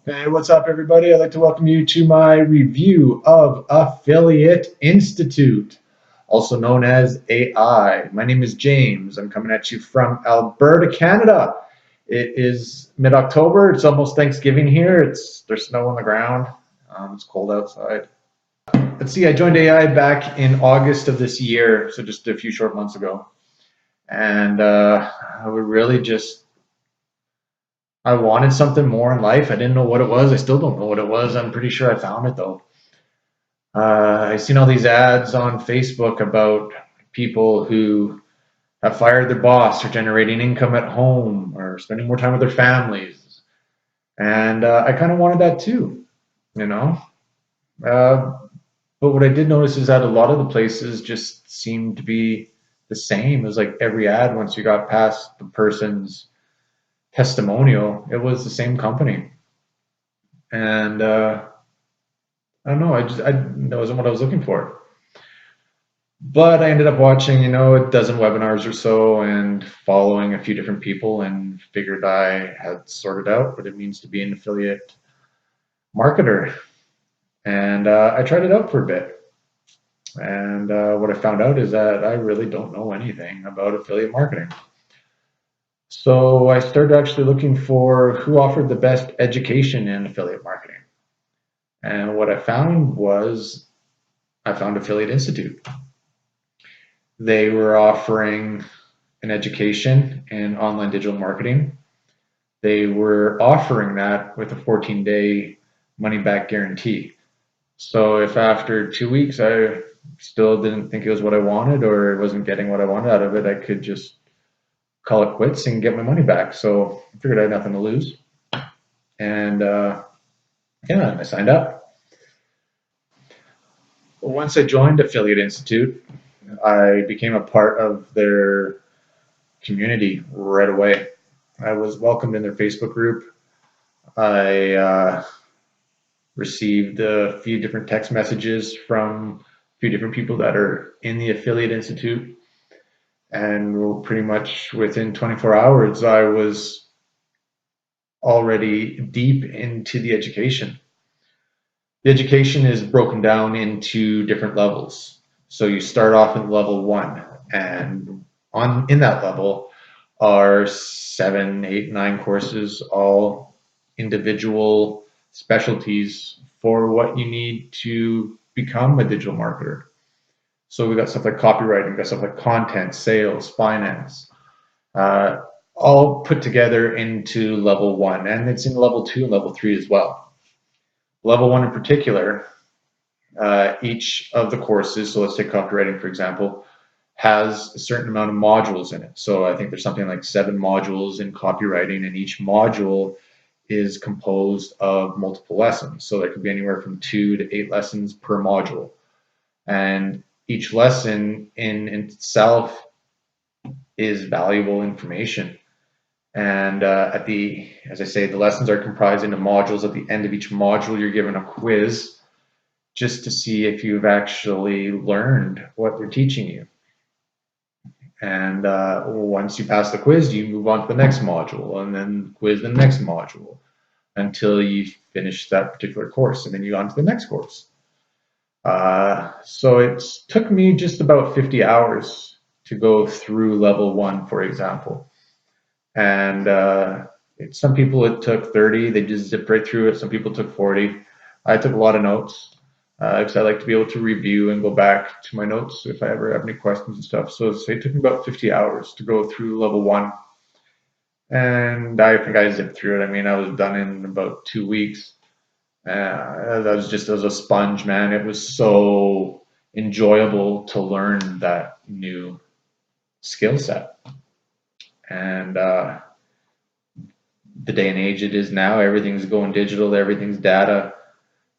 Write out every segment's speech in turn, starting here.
Hey, what's up, everybody? I'd like to welcome you to my review of Affiliate Institute, also known as AI. My name is James. I'm coming at you from Alberta, Canada. It is mid-October. It's almost Thanksgiving here. There's snow on the ground. It's cold outside. Let's see. I joined AI back in August of this year, so just a few short months ago, and I would really just I wanted something more in life. I didn't know what it was. I still don't know what it was. I'm pretty sure I found it though. I've seen all these ads on Facebook about people who have fired their boss or generating income at home or spending more time with their families. And I kind of wanted that too, you know. Uh, but what I did notice is that a lot of the places just seemed to be the same. It was like every ad, once you got past the person's testimonial, it was the same company. And I don't know. That wasn't what I was looking for. But I ended up watching, a dozen webinars or so and following a few different people and figured I had sorted out what it means to be an affiliate marketer. And I tried it out for a bit. And what I found out is that I really don't know anything about affiliate marketing. So I started actually looking for who offered the best education in affiliate marketing. And what I found Affiliate Institute. They were offering an education in online digital marketing. They were offering that with a 14-day money back guarantee. So if after 2 weeks I still didn't think it was what I wanted or wasn't getting what I wanted out of it, I could just call it quits and get my money back. So I figured I had nothing to lose. And yeah, I signed up. Once I joined Affiliate Institute, I became a part of their community right away. I was welcomed in their Facebook group. I received a few different text messages from a few different people that are in the Affiliate Institute. And pretty much within 24 hours, I was already deep into the education. The education is broken down into different levels. So you start off in level one, and in that level are 7, 8, 9 courses, all individual specialties for what you need to become a digital marketer. So we got stuff like copywriting, we got stuff like content, sales, finance, uh, all put together into level one, and it's in level two and level three as well. Level one in particular, each of the courses, so let's take copywriting for example, has a certain amount of modules in it. So I think there's something like 7 modules in copywriting, and each module is composed of multiple lessons. So there could be anywhere from 2 to 8 lessons per module. And each lesson in itself is valuable information. And as I say, the lessons are comprised into modules. At the end of each module, you're given a quiz just to see if you've actually learned what they're teaching you. And once you pass the quiz, you move on to the next module, and then quiz the next module until you finish that particular course, and then you go on to the next course. So it took me just about 50 hours to go through level one, for example. And some people it took 30, they just zipped right through it. Some people took 40. I took a lot of notes because I like to be able to review and go back to my notes if I ever have any questions and stuff. So it took me about 50 hours to go through level one. And I think I zipped through it. I mean, I was done in about 2 weeks. That was a sponge, man. It was so enjoyable to learn that new skill set. And the day and age it is now, everything's going digital, everything's data,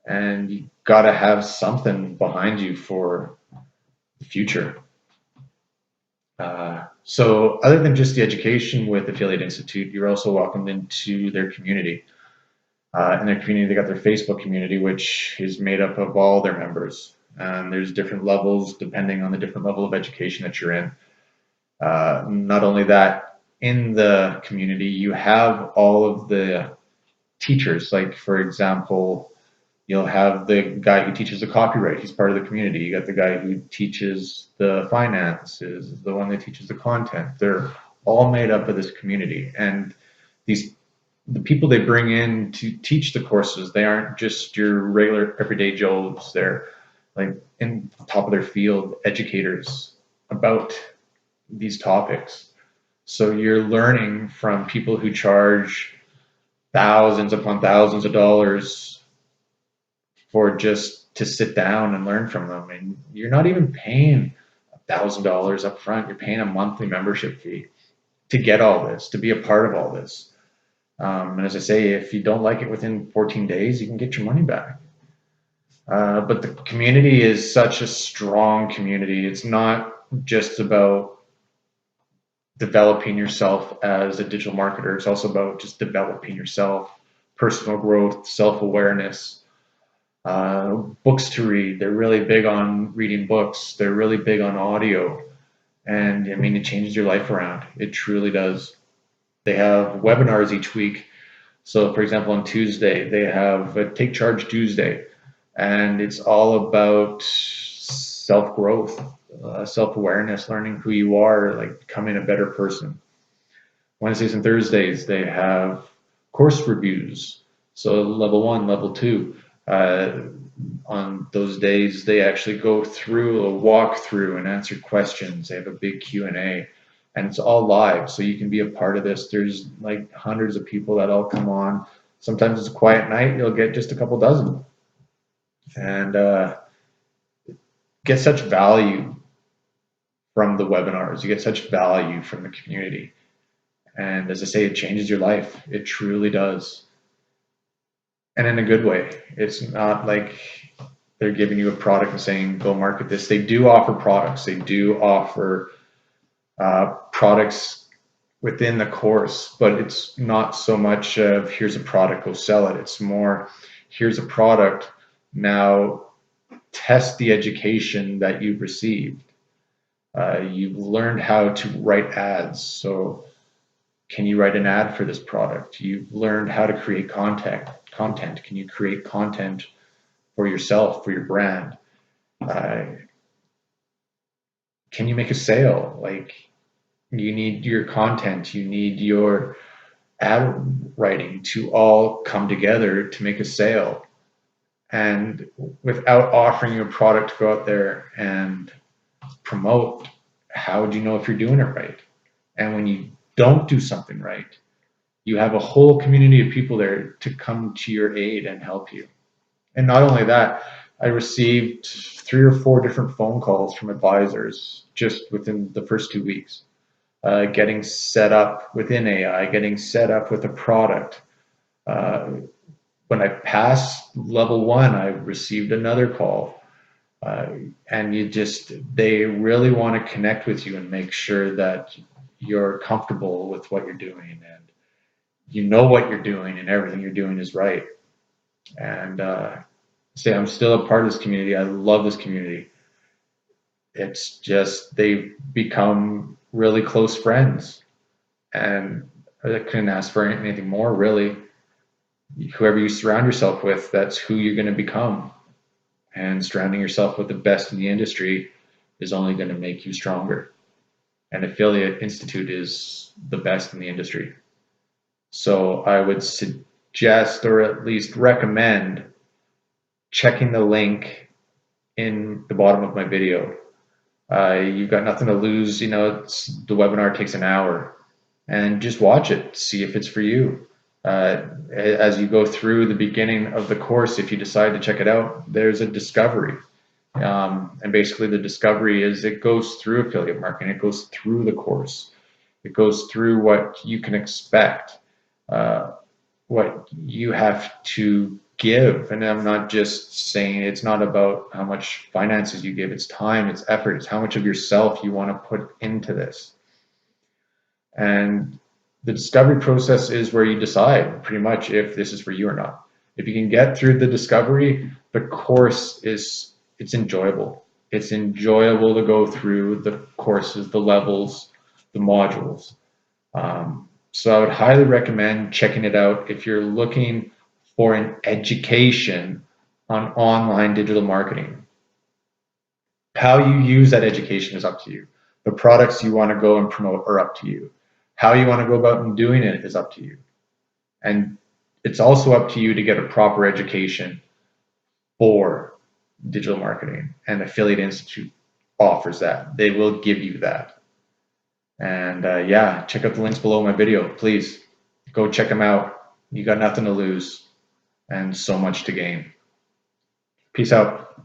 and you got to have something behind you for the future. So other than just the education with Affiliate Institute, you're also welcomed into their community. In their community, they got their Facebook community, which is made up of all their members. There's different levels depending on the different level of education that you're in. Not only that, in the community, you have all of the teachers. Like, for example, you'll have the guy who teaches the copyright. He's part of the community. You got the guy who teaches the finances, the one that teaches the content. They're all made up of this community. And the people they bring in to teach the courses, they aren't just your regular everyday Joes. They're like in top of their field educators about these topics. So you're learning from people who charge thousands upon thousands of dollars for just to sit down and learn from them. And you're not even paying $1,000 up front. You're paying a monthly membership fee to get all this, to be a part of all this. And as I say, if you don't like it within 14 days, you can get your money back. But the community is such a strong community. It's not just about developing yourself as a digital marketer. It's also about just developing yourself, personal growth, self-awareness. Books to read. They're really big on reading books. They're really big on audio. And I mean, it changes your life around. It truly does. They have webinars each week. So for example, on Tuesday, they have a Take Charge Tuesday, and it's all about self-growth, self-awareness, learning who you are, like becoming a better person. Wednesdays and Thursdays, they have course reviews. So level 1, level 2. On those days, they actually go through a walkthrough and answer questions. They have a big Q&A, and it's all live, so you can be a part of this. There's like hundreds of people that all come on. Sometimes it's a quiet night, you'll get just a couple dozen, and get such value from the webinars. You get such value from the community, and as I say, it changes your life. It truly does. And in a good way. It's not like they're giving you a product and saying, go market this. They do offer products. They do offer products within the course, but it's not so much of here's a product, go sell it. It's more, here's a product, now test the education that you've received. You've learned how to write ads. So can you write an ad for this product? You've learned how to create content. Can you create content for yourself, for your brand? Can you make a sale? Like, you need your content, you need your ad writing to all come together to make a sale. And without offering you a product to go out there and promote, how would you know if you're doing it right? And when you don't do something right, you have a whole community of people there to come to your aid and help you. And not only that, I received 3 or 4 different phone calls from advisors just within the first 2 weeks, getting set up within AI, getting set up with a product. When I passed level 1, I received another call. And they really want to connect with you and make sure that you're comfortable with what you're doing and you know what you're doing and everything you're doing is right. And I'm still a part of this community. I love this community. It's just they've become really close friends, and I couldn't ask for anything more, really. Whoever you surround yourself with, that's who you're going to become. And surrounding yourself with the best in the industry is only going to make you stronger. And Affiliate Institute is the best in the industry. So I would suggest, or at least recommend, checking the link in the bottom of my video. You've got nothing to lose. The webinar takes an hour, and just watch it, see if it's for you. As you go through the beginning of the course, if you decide to check it out, there's a discovery. And basically the discovery is it goes through affiliate marketing, it goes through the course, it goes through what you can expect, what you have to give. And I'm not just saying it's not about how much finances you give, it's time, it's effort, it's how much of yourself you want to put into this. And the discovery process is where you decide pretty much if this is for you or not. If you can get through the discovery, the course it's enjoyable. It's enjoyable to go through the courses, the levels, the modules. So I would highly recommend checking it out if you're looking for an education on online digital marketing. How you use that education is up to you. The products you want to go and promote are up to you. How you want to go about and doing it is up to you. And it's also up to you to get a proper education for digital marketing. And Affiliate Institute offers that. They will give you that. And yeah, check out the links below my video. Please go check them out. You got nothing to lose and so much to gain. Peace out.